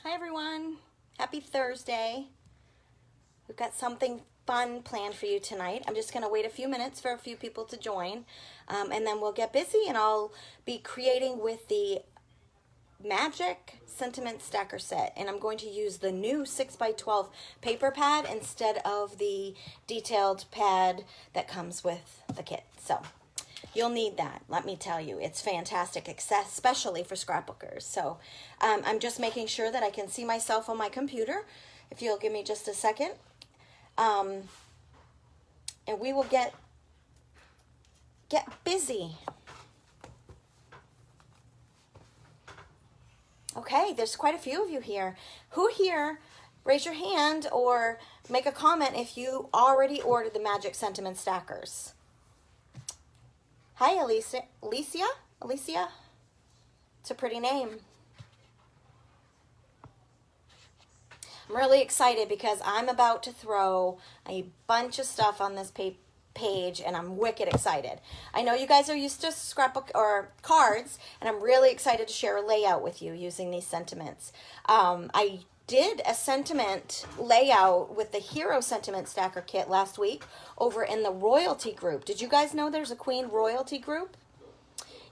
Hi everyone, happy Thursday. We've got something fun planned for you tonight. I'm just going to wait a few minutes for a few people to join, and then we'll get busy and I'll be creating with the Magic Sentiment Stacker set, and I'm going to use the new 6x12 paper pad instead of the detailed pad that comes with the kit. So you'll need that, let me tell you. It's fantastic, especially for scrapbookers. So I'm just making sure that I can see myself on my computer. If you'll give me just a second. And we will get busy. Okay, there's quite a few of you here. Who here, raise your hand or make a comment if you already ordered the Magic Sentiment Stackers. Hi, Alicia. Alicia? It's a pretty name. I'm really excited because I'm about to throw a bunch of stuff on this page and I'm wicked excited. I know you guys are used to scrapbook or cards, and I'm really excited to share a layout with you using these sentiments. I did a sentiment layout with the Hero Sentiment Stacker kit last week over in the royalty group. Did you guys know there's a Queen royalty group?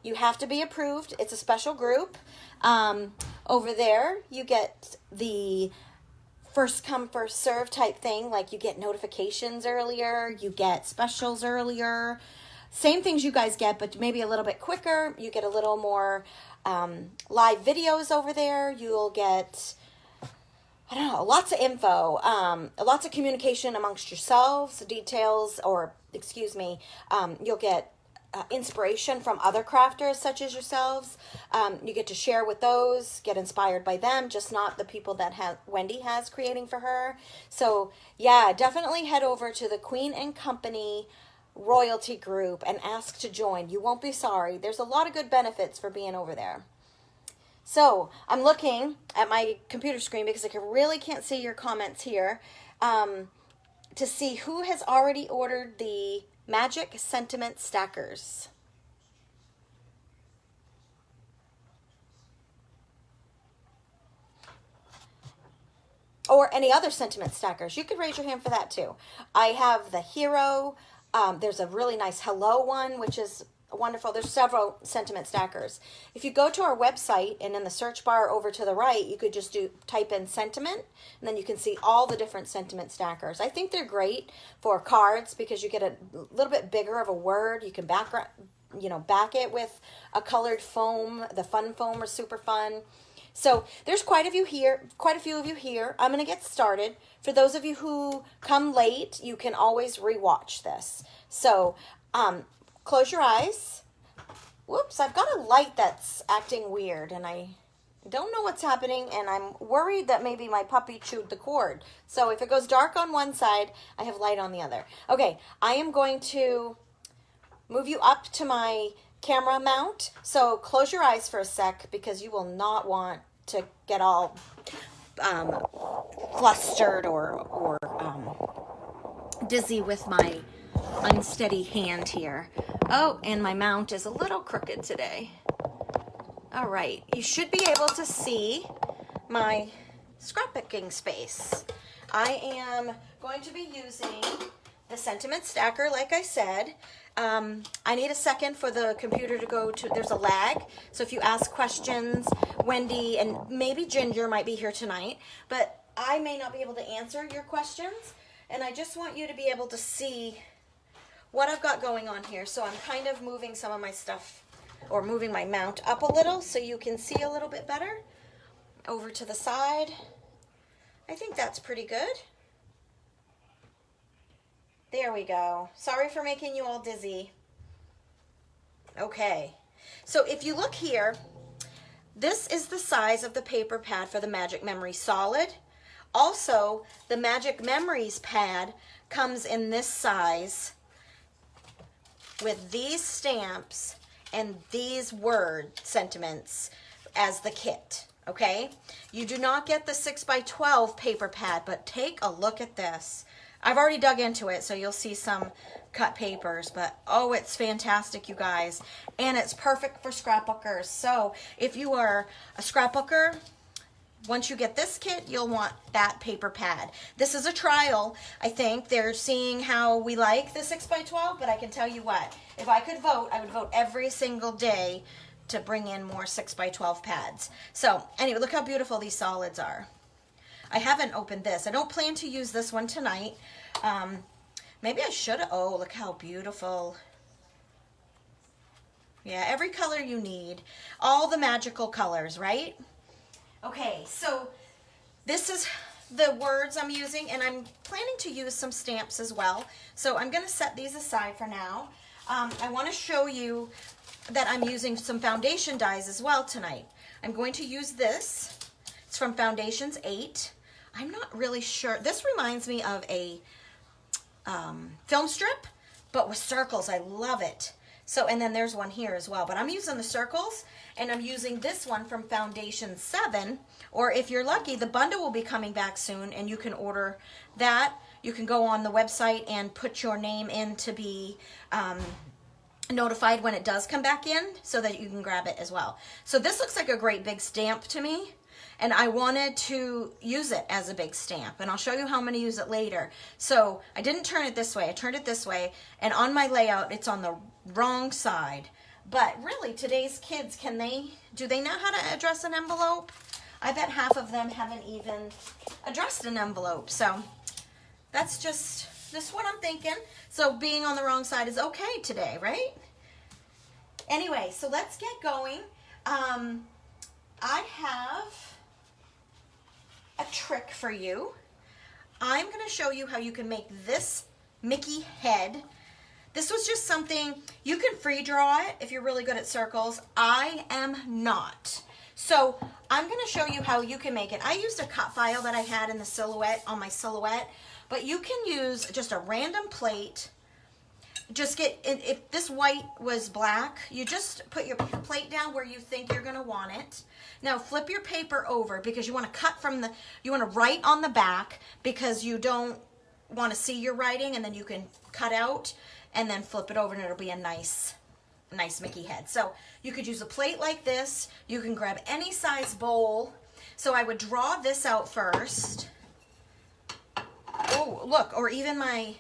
You have to be approved. It's a special group. Over there, you get the first come, first serve type thing. Like you get notifications earlier, you get specials earlier. Same things you guys get, but maybe a little bit quicker. You get a little more live videos over there. You'll get, I don't know, lots of info, lots of communication amongst yourselves, details, or excuse me, you'll get inspiration from other crafters such as yourselves. You get to share with those, get inspired by them, just not the people that Wendy has creating for her. So yeah, definitely head over to the Queen and Company royalty group and ask to join. You won't be sorry. There's a lot of good benefits for being over there. So I'm looking at my computer screen because I really can't see your comments here, to see who has already ordered the Magic Sentiment Stackers. Or any other sentiment stackers. You could raise your hand for that too. I have the Hero. There's a really nice Hello one, which is wonderful. There's several sentiment stackers. If you go to our website and in the search bar over to the right, you could just type in sentiment, and then you can see all the different sentiment stackers. I think they're great for cards because you get a little bit bigger of a word. You can back it with a colored foam. The fun foam are super fun. So there's quite a few of you here. I'm going to get started. For those of you who come late, you can always rewatch this. So close your eyes. Whoops, I've got a light that's acting weird and I don't know what's happening, and I'm worried that maybe my puppy chewed the cord. So if it goes dark on one side, I have light on the other. Okay, I am going to move you up to my camera mount. So close your eyes for a sec because you will not want to get all flustered or dizzy with my unsteady hand here. Oh, and my mount is a little crooked today. All right, you should be able to see my scrapbooking space. I am going to be using the sentiment stacker, like I said. I need a second for the computer to go to, there's a lag. So if you ask questions, Wendy and maybe Ginger might be here tonight, but I may not be able to answer your questions. And I just want you to be able to see what I've got going on here. So I'm kind of moving some of my stuff, or moving my mount up a little so you can see a little bit better. Over to the side. I think that's pretty good. There we go. Sorry for making you all dizzy. Okay. So if you look here, this is the size of the paper pad for the Magic Memory Solid. Also, the Magic Memories pad comes in this size with these stamps and these word sentiments as the kit, okay? You do not get the 6x12 paper pad, but take a look at this. I've already dug into it, so you'll see some cut papers, but oh, it's fantastic, you guys. And it's perfect for scrapbookers. So if you are a scrapbooker, once you get this kit, you'll want that paper pad. This is a trial. I think they're seeing how we like the 6x12, but I can tell you what, if I could vote, I would vote every single day to bring in more 6x12 pads. So anyway, look how beautiful these solids are. I haven't opened this. I don't plan to use this one tonight. Maybe I should. Oh, look how beautiful. Yeah, every color you need. All the magical colors, right? Okay, so this is the words I'm using, and I'm planning to use some stamps as well. So I'm going to set these aside for now. I want to show you that I'm using some foundation dyes as well tonight. I'm going to use this. It's from Foundations 8. I'm not really sure. This reminds me of a film strip, but with circles. I love it. So, and then there's one here as well, but I'm using the circles, and I'm using this one from Foundation 7, or if you're lucky, the bundle will be coming back soon, and you can order that. You can go on the website and put your name in to be notified when it does come back in, so that you can grab it as well. So this looks like a great big stamp to me, and I wanted to use it as a big stamp, and I'll show you how I'm going to use it later. So I didn't turn it this way, I turned it this way, and on my layout it's on the wrong side. But really, today's kids, do they know how to address an envelope? I bet half of them haven't even addressed an envelope. So that's just what I'm thinking. So being on the wrong side is okay today, right? Anyway, so let's get going. I have a trick for you. I'm going to show you how you can make this Mickey head. This was just something, you can free draw it if you're really good at circles. I am not. So I'm going to show you how you can make it. I used a cut file that I had in the silhouette, on my silhouette, but you can use just a random plate. Just get, if this white was black, you just put your plate down where you think you're going to want it. Now flip your paper over, because you want to cut from the, you want to write on the back, because you don't want to see your writing, and then you can cut out and then flip it over, and it'll be a nice Mickey head. So you could use a plate like this. You can grab any size bowl. So I would draw this out first. Oh, look, or even my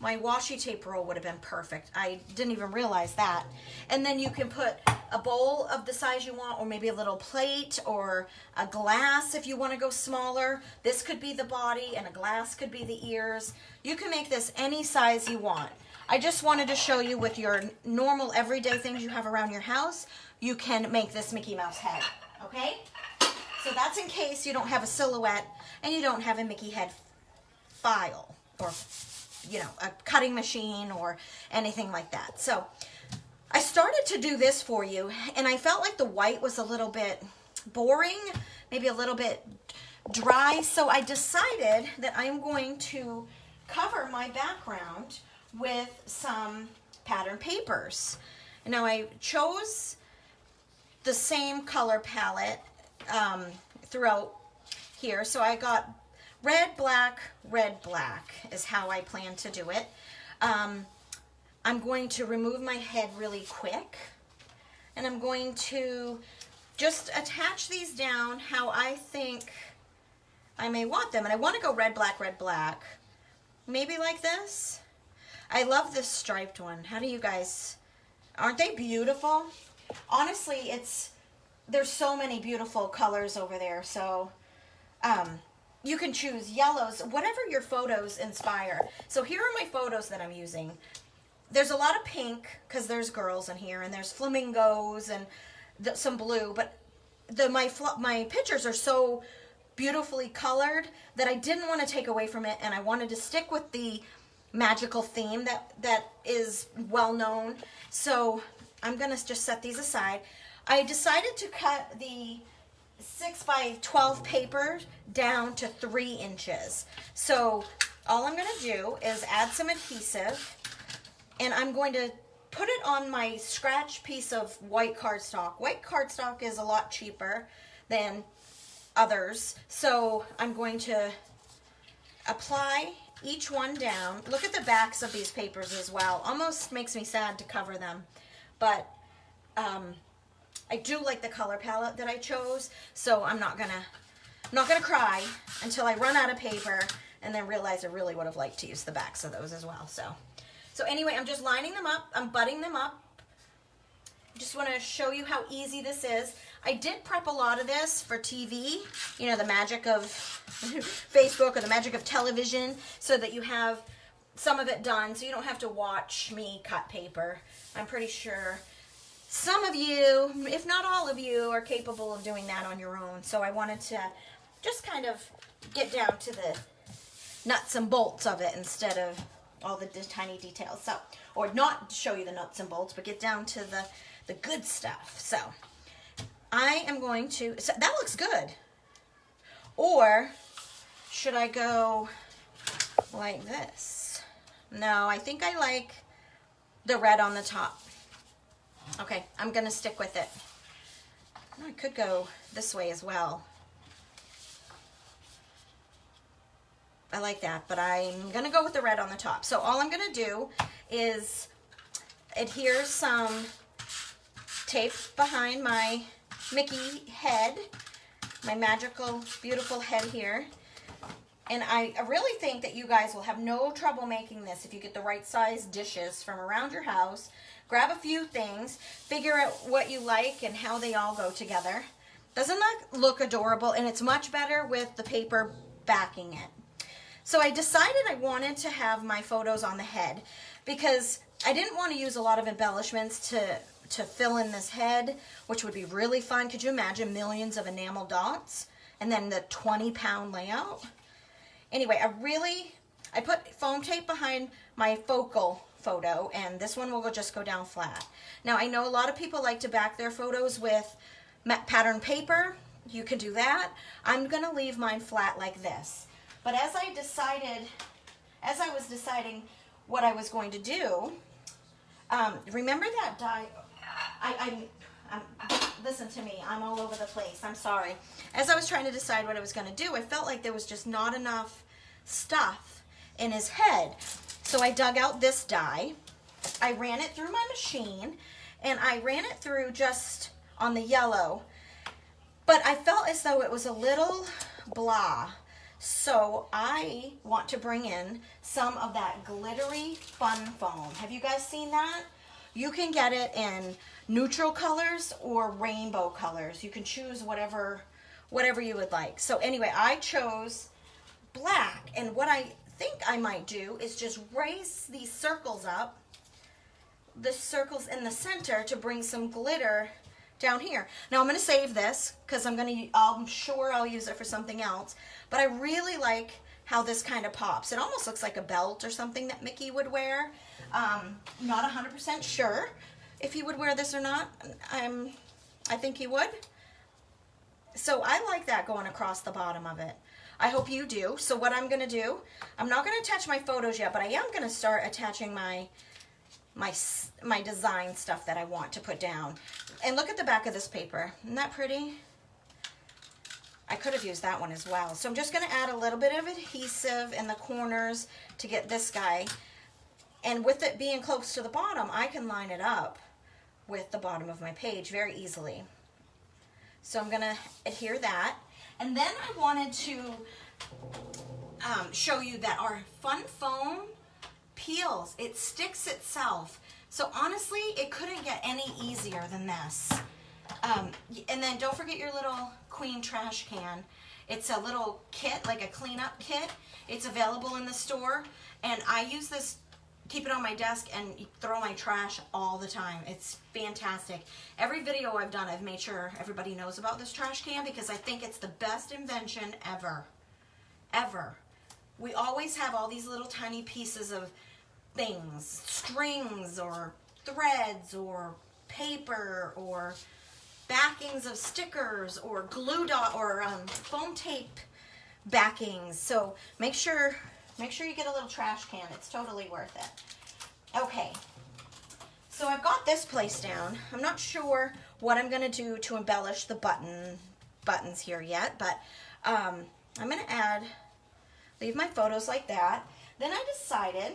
washi tape roll would have been perfect. I didn't even realize that. And then you can put a bowl of the size you want, or maybe a little plate, or a glass if you want to go smaller. This could be the body, and a glass could be the ears. You can make this any size you want. I just wanted to show you, with your normal everyday things you have around your house, you can make this Mickey Mouse head, okay? So that's in case you don't have a silhouette and you don't have a Mickey head file, or you know, a cutting machine or anything like that. So I started to do this for you, and I felt like the white was a little bit boring, maybe a little bit dry. So I decided that I'm going to cover my background with some pattern papers. Now I chose the same color palette throughout here. So I got red, black is how I plan to do it. I'm going to remove my head really quick, and I'm going to just attach these down how I think I may want them. And I want to go red, black, maybe like this. I love this striped one. How do you guys, aren't they beautiful? Honestly, there's so many beautiful colors over there. So you can choose yellows, whatever your photos inspire. So here are my photos that I'm using. There's a lot of pink, because there's girls in here, and there's flamingos and some blue, but my pictures are so beautifully colored that I didn't want to take away from it, and I wanted to stick with the magical theme that is well known. So I'm gonna just set these aside. I decided to cut the 6x12 paper down to 3 inches. So all I'm gonna do is add some adhesive, and I'm going to put it on my scratch piece of white cardstock. White cardstock is a lot cheaper than others, so I'm going to apply each one down. Look at the backs of these papers as well. Almost makes me sad to cover them, but I do like the color palette that I chose, so I'm not gonna I'm not gonna cry until I run out of paper and then realize I really would have liked to use the backs of those as well. So anyway, I'm just lining them up. I'm butting them up. Just want to show you how easy this is. I did prep a lot of this for TV, you know, the magic of Facebook or the magic of television, so that you have some of it done so you don't have to watch me cut paper. I'm pretty sure some of you, if not all of you, are capable of doing that on your own. So I wanted to just kind of get down to the nuts and bolts of it instead of all the tiny details. So, or not show you the nuts and bolts, but get down to the good stuff. So I am going to, so that looks good. Or should I go like this? No, I think I like the red on the top. Okay, I'm gonna stick with it. I could go this way as well. I like that, but I'm gonna go with the red on the top. So all I'm gonna do is adhere some tape behind my Mickey head, my magical, beautiful head here. And I really think that you guys will have no trouble making this if you get the right size dishes from around your house. Grab a few things, figure out what you like and how they all go together. Doesn't that look adorable? And it's much better with the paper backing it. So I decided I wanted to have my photos on the head because I didn't want to use a lot of embellishments to fill in this head, which would be really fun. Could you imagine millions of enamel dots and then the 20-pound layout? Anyway, I put foam tape behind my focal photo, and this one will just go down flat. Now, I know a lot of people like to back their photos with pattern paper. You can do that. I'm going to leave mine flat like this. But as I was deciding what I was going to do, remember that die? Listen to me, I'm all over the place, I'm sorry. As I was trying to decide what I was gonna do, I felt like there was just not enough stuff in his head. So I dug out this die, I ran it through my machine, and I ran it through just on the yellow, but I felt as though it was a little blah. So I want to bring in some of that glittery fun foam. Have you guys seen that? You can get it in neutral colors or rainbow colors. You can choose whatever you would like. So anyway, I chose black, and what I think I might do is just raise these circles up, the circles in the center, to bring some glitter down here. Now I'm going to save this because I'm sure I'll use it for something else, but I really like how this kind of pops. It almost looks like a belt or something that Mickey would wear. Not 100% sure if he would wear this or not. I think he would. So I like that going across the bottom of it. I hope you do. So what I'm going to do, I'm not going to attach my photos yet, but I am going to start attaching my design stuff that I want to put down. And look at the back of this paper. Isn't that pretty? I could have used that one as well. So I'm just going to add a little bit of adhesive in the corners to get this guy. And with it being close to the bottom, I can line it up with the bottom of my page very easily. So I'm going to adhere that. And then I wanted to show you that our fun foam peels. It sticks itself. So honestly, it couldn't get any easier than this. And then don't forget your little queen trash can. It's a little kit, like a cleanup kit. It's available in the store. And I use this, keep it on my desk, and throw my trash all the time. It's fantastic. Every video I've done, I've made sure everybody knows about this trash can because I think it's the best invention ever. Ever. We always have all these little tiny pieces of things, strings or threads or paper or backings of stickers or glue dot or foam tape backings. So make sure you get a little trash can. It's totally worth it. Okay, so I've got this placed down. I'm not sure what I'm going to do to embellish the buttons here yet, but I'm going to leave my photos like that. Then I decided,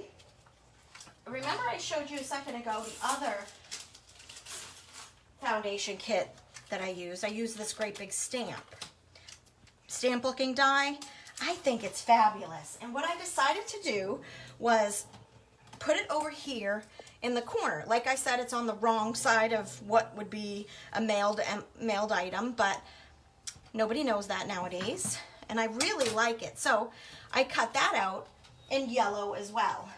remember I showed you a second ago the other foundation kit that I use. I use this great big stamp. stamp looking die. I think it's fabulous. And what I decided to do was put it over here in the corner. Like I said, it's on the wrong side of what would be a mailed item, but nobody knows that nowadays. And I really like it. So I cut that out in yellow as well.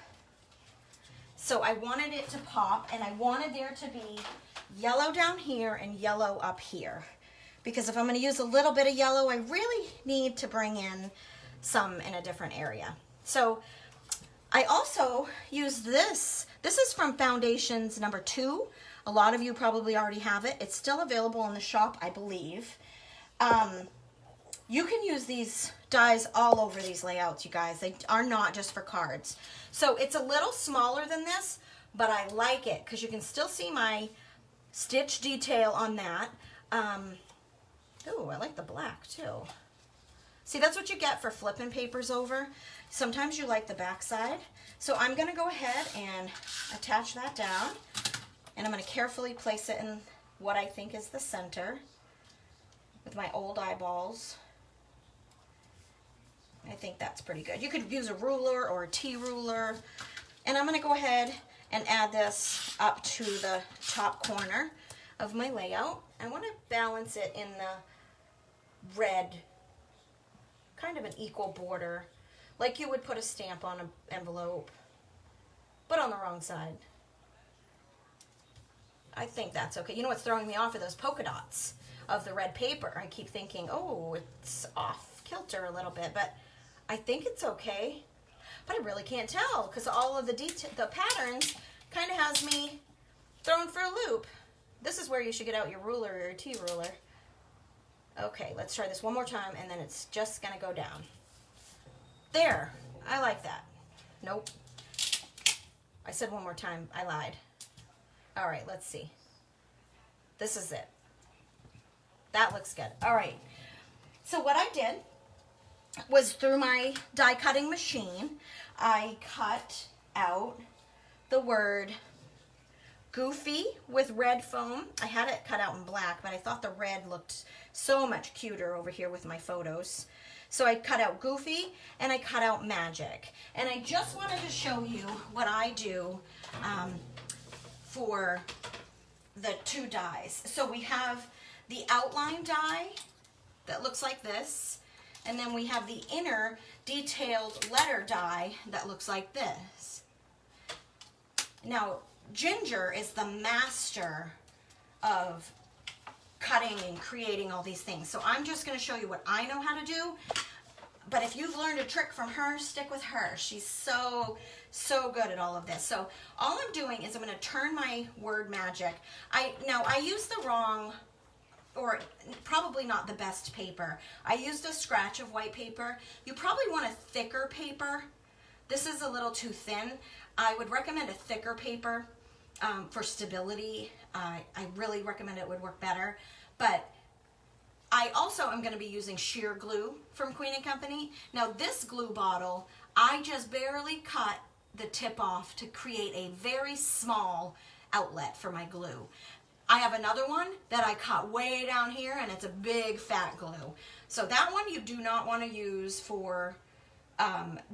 So I wanted it to pop, and I wanted there to be yellow down here and yellow up here. Because if I'm going to use a little bit of yellow, I really need to bring in some in a different area. So I also use this. This is from Foundations number 2. A lot of you probably already have it. It's still available in the shop, I believe. You can use these dies all over these layouts, you guys. They are not just for cards. So it's a little smaller than this, but I like it because you can still see my stitch detail on that. Oh, I like the black too. See, that's what you get for flipping papers over. Sometimes you like the back side. So I'm going to go ahead and attach that down, and I'm going to carefully place it in what I think is the center with my old eyeballs. I think that's pretty good. You could use a ruler or a T-ruler. And I'm going to go ahead and add this up to the top corner of my layout. I want to balance it in the red, kind of an equal border, like you would put a stamp on an envelope, but on the wrong side. I think that's okay. You know what's throwing me off are those polka dots of the red paper. I keep thinking, oh, it's off kilter a little bit, but I think it's okay. But I really can't tell because all of the patterns kind of has me thrown for a loop. This is where you should get out your ruler or your T-ruler. Okay, let's try this one more time, and then it's just gonna go down. There, I like that. Nope. I said one more time, I lied. All right, let's see. This is it. That looks good. All right, so what I did was through my die cutting machine, I cut out the word Goofy with red foam. I had it cut out in black, but I thought the red looked so much cuter over here with my photos. So I cut out Goofy and I cut out Magic. And I just wanted to show you what I do for the 2 dies. So we have the outline die that looks like this. And then we have the inner detailed letter die that looks like this. Now, Ginger is the master of cutting and creating all these things. So I'm just going to show you what I know how to do. But if you've learned a trick from her, stick with her. She's so good at all of this. So all I'm doing is I'm going to turn my word Magic. Now I used the wrong, or probably not the best paper. I used a scratch of white paper. You probably want a thicker paper. This is a little too thin. I would recommend a thicker paper for stability. I really recommend it would work better. But I also am going to be using sheer glue from Queen & Company. Now this glue bottle, I just barely cut the tip off to create a very small outlet for my glue. I have another one that I cut way down here, and it's a big fat glue. So that one you do not want to use for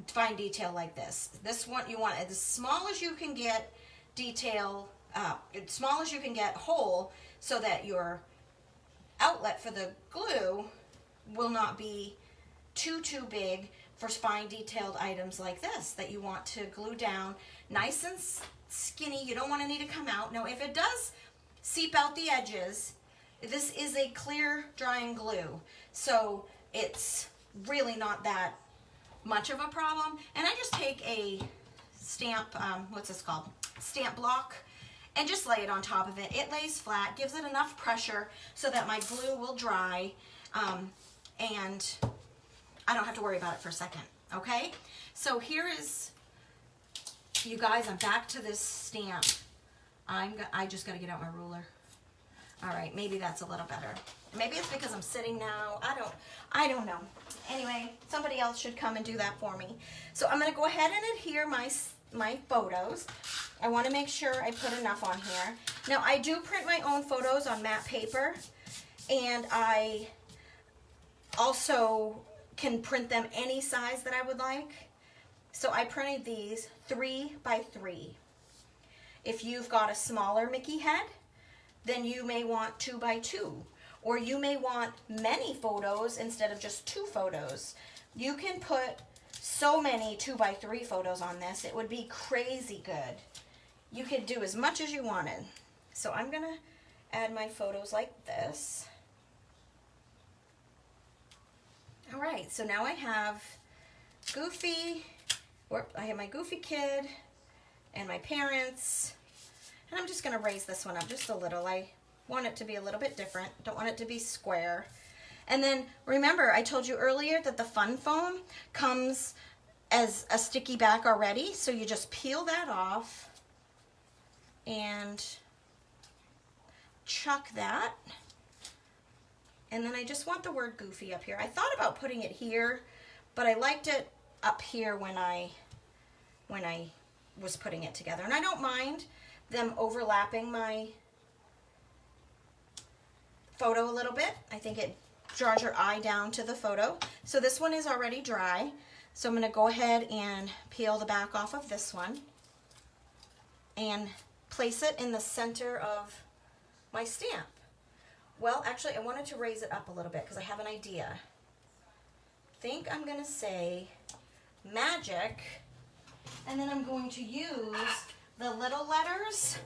fine detail like this. This one you want as small as you can get detail, as small as you can get hole, so that your outlet for the glue will not be too big for fine detailed items like this that you want to glue down nice and skinny. You don't want any to come out. Now if it does seep out the edges, this is a clear drying glue, so it's really not that much of a problem. And I just take a stamp, what's this called? Stamp block, and just lay it on top of it. It lays flat, gives it enough pressure so that my glue will dry, and I don't have to worry about it for a second, okay? So here is, you guys, I'm back to this stamp. I just gotta get out my ruler. All right, maybe that's a little better. Maybe it's because I'm sitting now. I don't know. Anyway, somebody else should come and do that for me. So I'm gonna go ahead and adhere my photos. I want to make sure I put enough on here. Now I do print my own photos on matte paper, and I also can print them any size that I would like. So I printed these 3 by 3. If you've got a smaller Mickey head, then you may want 2 by 2. Or you may want many photos instead of just 2 photos. You can put so many 2 by 3 photos on this. It would be crazy good. You could do as much as you wanted. So I'm going to add my photos like this. All right, so now I have Goofy, or I have my Goofy kid and my parents. And I'm just going to raise this one up just a little. I want it to be a little bit different. Don't want it to be square. And then remember, I told you earlier that the fun foam comes as a sticky back already. So you just peel that off and chuck that. And then I just want the word Goofy up here. I thought about putting it here, but I liked it up here when I was putting it together. And I don't mind them overlapping my photo a little bit. I think it draws your eye down to the photo. So this one is already dry. So I'm going to go ahead and peel the back off of this one and place it in the center of my stamp. Well, actually, I wanted to raise it up a little bit because I have an idea. I think I'm going to say magic, and then I'm going to use the little letters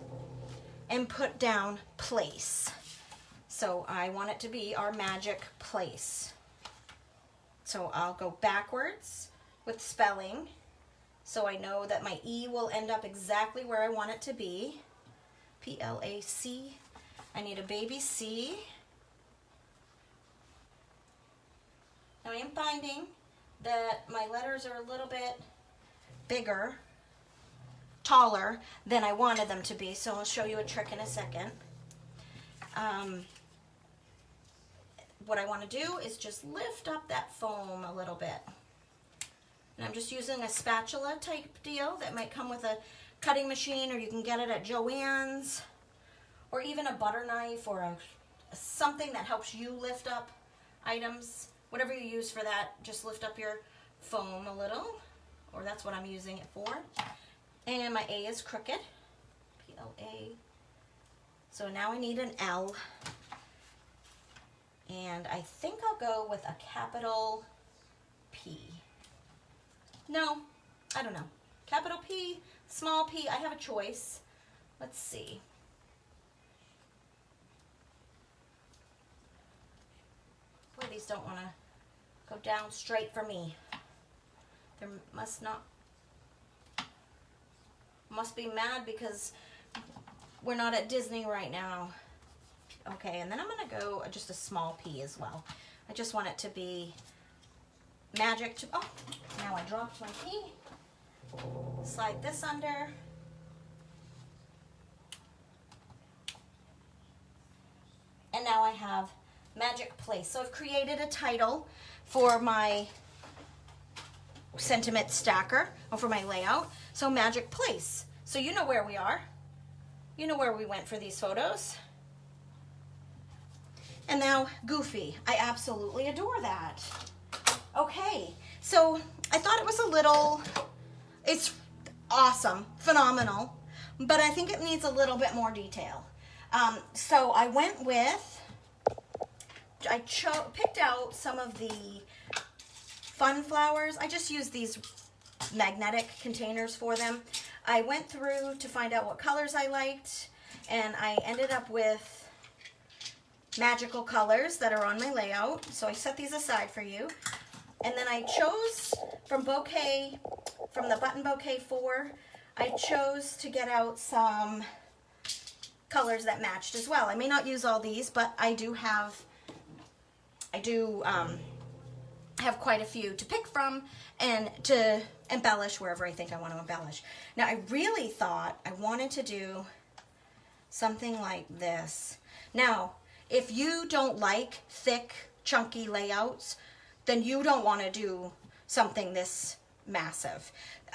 and put down place. So I want it to be our magic place. So I'll go backwards with spelling so I know that my E will end up exactly where I want it to be. P-L-A-C. I need a baby C. Now I am finding that my letters are a little bit bigger, taller than I wanted them to be, so I'll show you a trick in a second. What I want to do is just lift up that foam a little bit. And I'm just using a spatula type deal that might come with a cutting machine, or you can get it at Joann's, or even a butter knife, or something that helps you lift up items. Whatever you use for that, just lift up your foam a little, or that's what I'm using it for. And my A is crooked, P-L-A. So now I need an L. And I think I'll go with a capital P. No, I don't know. Capital P, small p, I have a choice. Let's see. Boy, these don't want to go down straight for me. There must be mad because we're not at Disney right now. Okay, and then I'm going to go just a small p as well. I just want it to be magic to, oh, now I dropped my p. Slide this under. And now I have magic place. So I've created a title for my sentiment stacker, or for my layout. So magic place. So you know where we are. You know where we went for these photos. And now Goofy. I absolutely adore that. Okay, so I thought it was a little, it's awesome, phenomenal, but I think it needs a little bit more detail. So I went with, I picked out some of the fun flowers. I just used these magnetic containers for them. I went through to find out what colors I liked, and I ended up with magical colors that are on my layout. So I set these aside for you. And then I chose from the Button Bouquet 4, I chose to get out some colors that matched as well. I may not use all these, but I do have quite a few to pick from and to embellish wherever I think I want to embellish. Now I really thought I wanted to do something like this. Now, if you don't like thick, chunky layouts, then you don't want to do something this massive.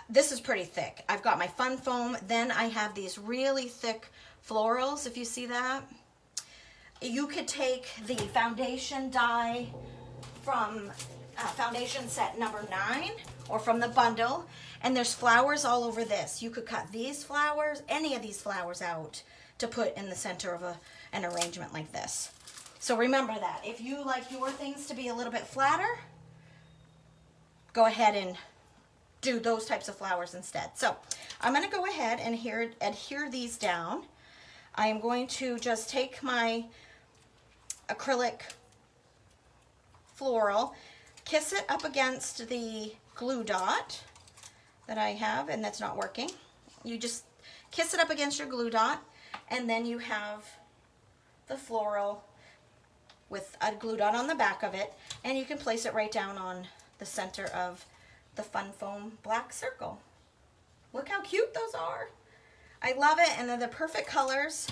This is pretty thick. I've got my fun foam, then I have these really thick florals, if you see that. You could take the foundation dye from foundation set number 9 or from the bundle. And there's flowers all over this. You could cut these flowers, any of these flowers out to put in the center of an arrangement like this. So remember that. If you like your things to be a little bit flatter, go ahead and do those types of flowers instead. So I'm going to go ahead and adhere these down. I am going to just take my acrylic floral, kiss it up against the glue dot that I have, and that's not working. You just kiss it up against your glue dot, and then you have the floral with a glue dot on the back of it, and you can place it right down on the center of the Fun Foam black circle. Look how cute those are. I love it, and they're the perfect colors.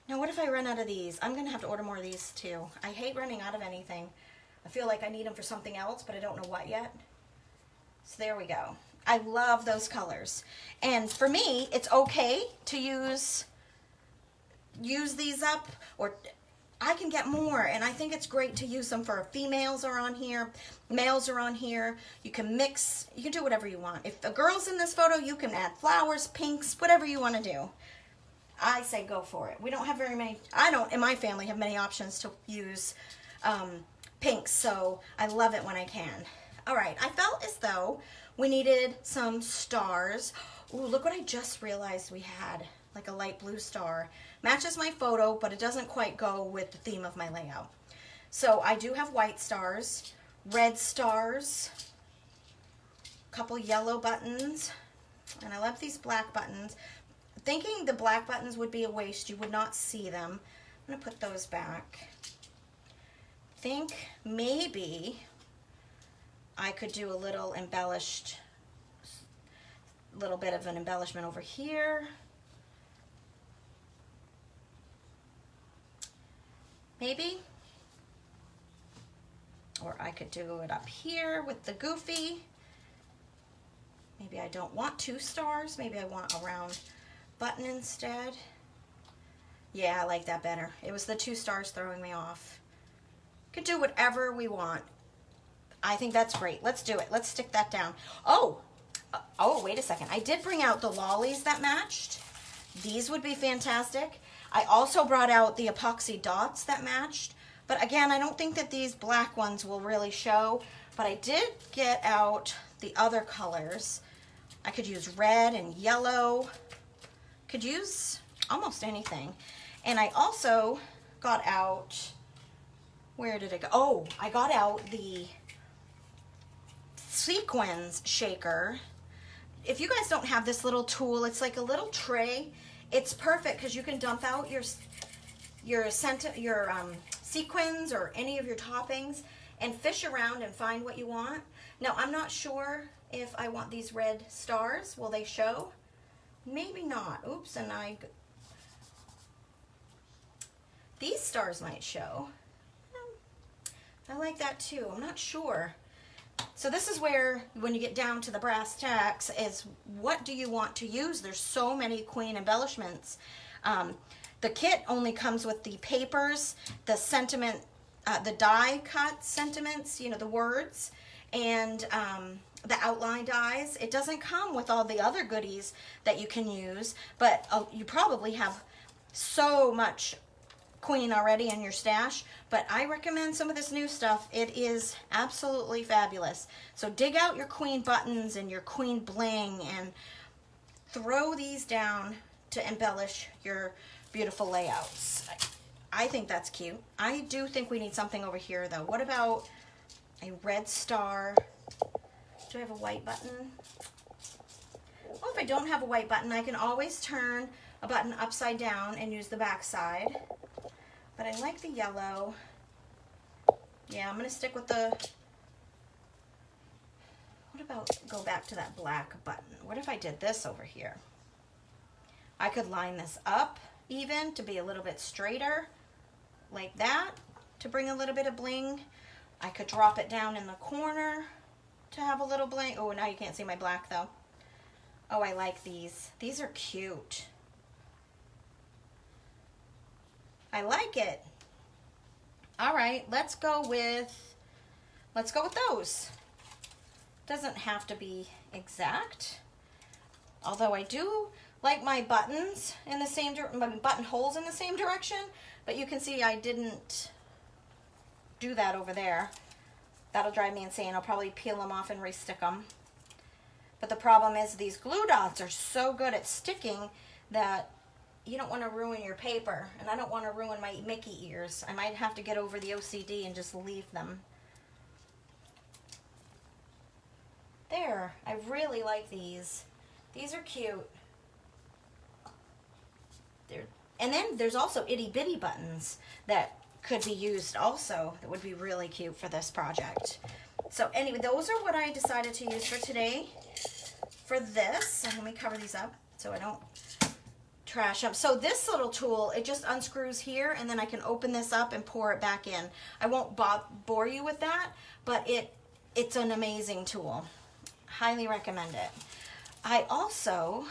Now what if I run out of these? I'm gonna have to order more of these too. I hate running out of anything. I feel like I need them for something else, but I don't know what yet. So there we go. I love those colors. And for me, it's okay to use these up, or I can get more, and I think it's great to use them for females are on here, males are on here. You can mix, you can do whatever you want. If a girl's in this photo, you can add flowers, pinks, whatever you want to do. I say go for it. We don't have very many, I don't, in my family, have many options to use pinks, so I love it when I can. All right, I felt as though we needed some stars. Ooh, look what I just realized we had, like a light blue star. Matches my photo, but it doesn't quite go with the theme of my layout. So I do have white stars, red stars, a couple yellow buttons, and I love these black buttons. Thinking the black buttons would be a waste, you would not see them. I'm gonna put those back. Think maybe I could do a little bit of an embellishment over here. Maybe. Or I could do it up here with the goofy. Maybe I don't want 2 stars. Maybe I want a round button instead. Yeah, I like that better. It was the 2 stars throwing me off. Could do whatever we want. I think that's great. Let's do it. Let's stick that down. Oh, wait a second. I did bring out the lollies that matched. These would be fantastic. I also brought out the epoxy dots that matched. But again, I don't think that these black ones will really show. But I did get out the other colors. I could use red and yellow. Could use almost anything. And I also got out, where did it go? Oh, I got out the sequins shaker. If you guys don't have this little tool, it's like a little tray. It's perfect because you can dump out your sequins or any of your toppings and fish around and find what you want. Now, I'm not sure if I want these red stars. Will they show? Maybe not. Oops, and these stars might show. I like that too. I'm not sure. So this is where, when you get down to the brass tacks, is what do you want to use? There's so many queen embellishments. The kit only comes with the papers, the sentiment, the die cut sentiments, you know, the words, and the outline dies. It doesn't come with all the other goodies that you can use, but you probably have so much queen already in your stash, but I recommend some of this new stuff. It is absolutely fabulous. So dig out your queen buttons and your queen bling and throw these down to embellish your beautiful layouts. I think that's cute. I do think we need something over here though. What about a red star? Do I have a white button? Well, if I don't have a white button, I can always turn a button upside down and use the back side. But I like the yellow. Yeah, I'm gonna stick with the, what about, go back to that black button. What if I did this over here? I could line this up even to be a little bit straighter, like that, to bring a little bit of bling. I could drop it down in the corner to have a little bling. Oh, now you can't see my black though. Oh, I like these. These are cute. I like it. All right, let's go with let's go with those. Doesn't have to be exact. Although I do like my buttons in the same, my buttonholes in the same direction, but you can see I didn't do that over there. That'll drive me insane. I'll probably peel them off and re-stick them. But the problem is these glue dots are so good at sticking that you don't want to ruin your paper. And I don't want to ruin my Mickey ears. I might have to get over the OCD and just leave them. There, I really like these. These are cute. And then there's also itty bitty buttons that could be used also. That would be really cute for this project. So anyway, those are what I decided to use for today for this. And let me cover these up so I don't trash them. So this little tool, it just unscrews here and then I can open this up and pour it back in. I won't bore you with that, but it's an amazing tool. Highly recommend it. I also,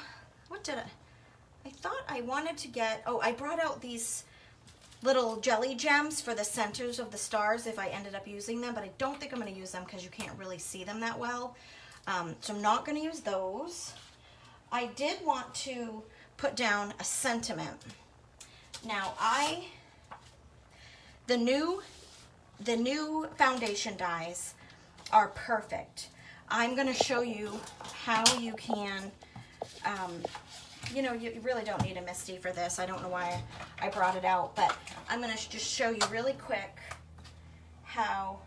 I thought I wanted to get, I brought out these little jelly gems for the centers of the stars if I ended up using them, but I don't think I'm going to use them because you can't really see them that well. So I'm not going to use those. I did want to put down a sentiment. Now the new foundation dies are perfect. I'm going to show you how you can, you know, you really don't need a MISTI for this. I don't know why I brought it out, but I'm going to just show you really quick how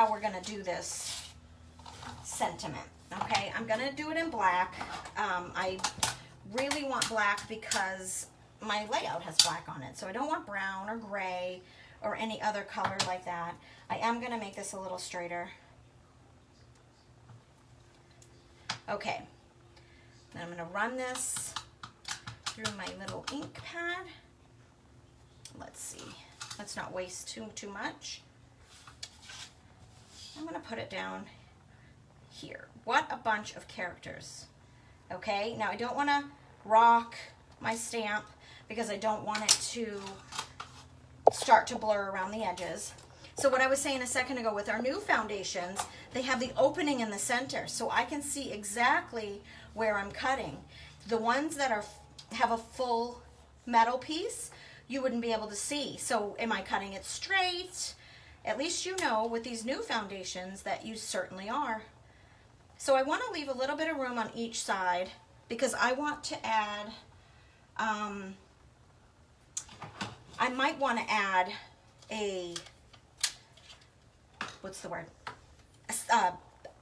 we're going to do this sentiment. Okay, I'm going to do it in black. I really want black because my layout has black on it, so I don't want brown or gray or any other color like that. I am going to make this a little straighter. Okay, then I'm going to run this through my little ink pad. Let's see, let's not waste too much. I'm going to put it down here. What a bunch of characters. Okay, now I don't want to rock my stamp because I don't want it to start to blur around the edges. So what I was saying a second ago with our new foundations, they have the opening in the center, so I can see exactly where I'm cutting. The ones that have a full metal piece, you wouldn't be able to see. So am I cutting it straight? At least you know with these new foundations that you certainly are. So I want to leave a little bit of room on each side because I want to add, I might want to add what's the word? A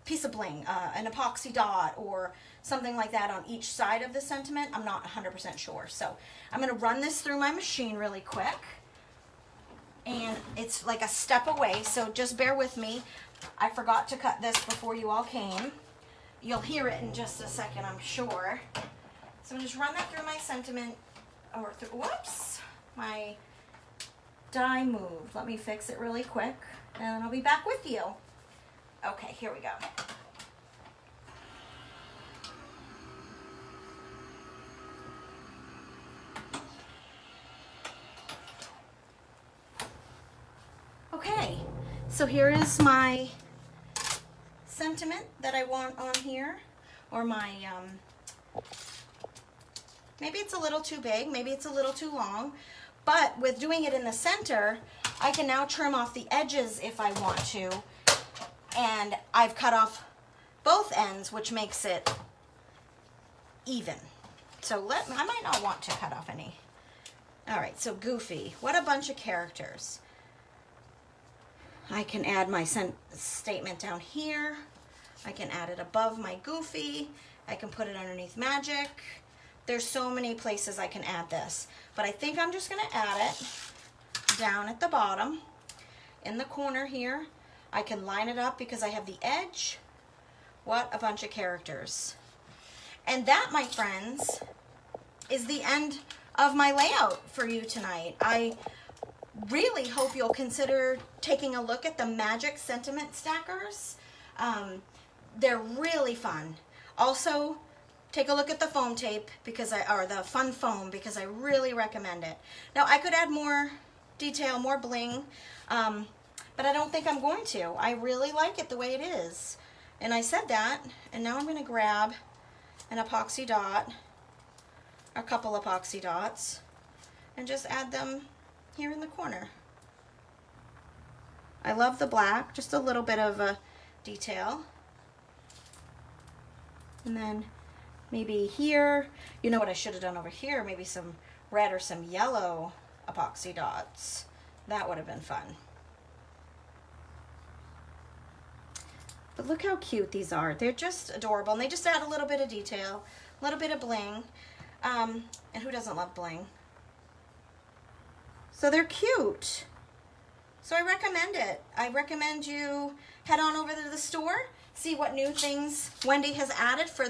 piece of bling, an epoxy dot or something like that on each side of the sentiment. I'm not 100% sure. So I'm going to run this through my machine really quick. And it's like a step away, so just bear with me. I forgot to cut this before you all came. You'll hear it in just a second, I'm sure. So I'm just run that through my sentiment, or through, whoops, my die moved. Let me fix it really quick, and I'll be back with you. Okay, here we go. Okay, so here is my sentiment that I want on here, or my, maybe it's a little too big, maybe it's a little too long, but with doing it in the center, I can now trim off the edges if I want to, and I've cut off both ends, which makes it even. So I might not want to cut off any. All right, so Goofy, what a bunch of characters. I can add my statement down here. I can add it above my Goofy. I can put it underneath Magic. There's so many places I can add this. But I think I'm just going to add it down at the bottom in the corner here. I can line it up because I have the edge. What a bunch of characters. And that, my friends, is the end of my layout for you tonight. I really hope you'll consider taking a look at the Magic Sentiment Stackers. They're really fun. Also, take a look at the foam tape or the fun foam, because I really recommend it. Now I could add more detail, more bling, but I don't think I'm going to. I really like it the way it is. And I said that, and now I'm going to grab an epoxy dot, a couple epoxy dots, and just add them here in the corner. I love the black, just a little bit of a detail. And then maybe here, you know what I should have done over here, maybe some red or some yellow epoxy dots. That would have been fun. But look how cute these are. They're just adorable, and they just add a little bit of detail, a little bit of bling. And who doesn't love bling? So they're cute. So I recommend it. I recommend you head on over to the store, see what new things Wendy has added for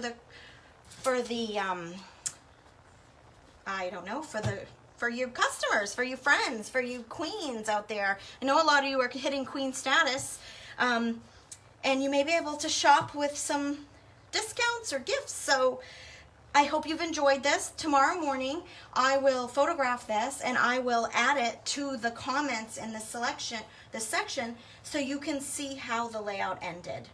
you customers, for you friends, for you queens out there. I know a lot of you are hitting queen status, and you may be able to shop with some discounts or gifts. So I hope you've enjoyed this. Tomorrow morning, I will photograph this and I will add it to the comments in this section, so you can see how the layout ended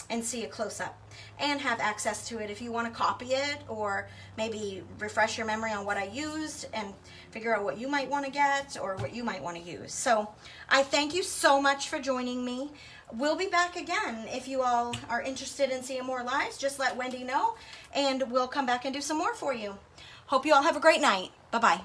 and see a close-up and have access to it if you want to copy it, or maybe refresh your memory on what I used and figure out what you might want to get or what you might want to use. So I thank you so much for joining me. We'll be back again. If you all are interested in seeing more lives, just let Wendy know and we'll come back and do some more for you. Hope you all have a great night. Bye-bye.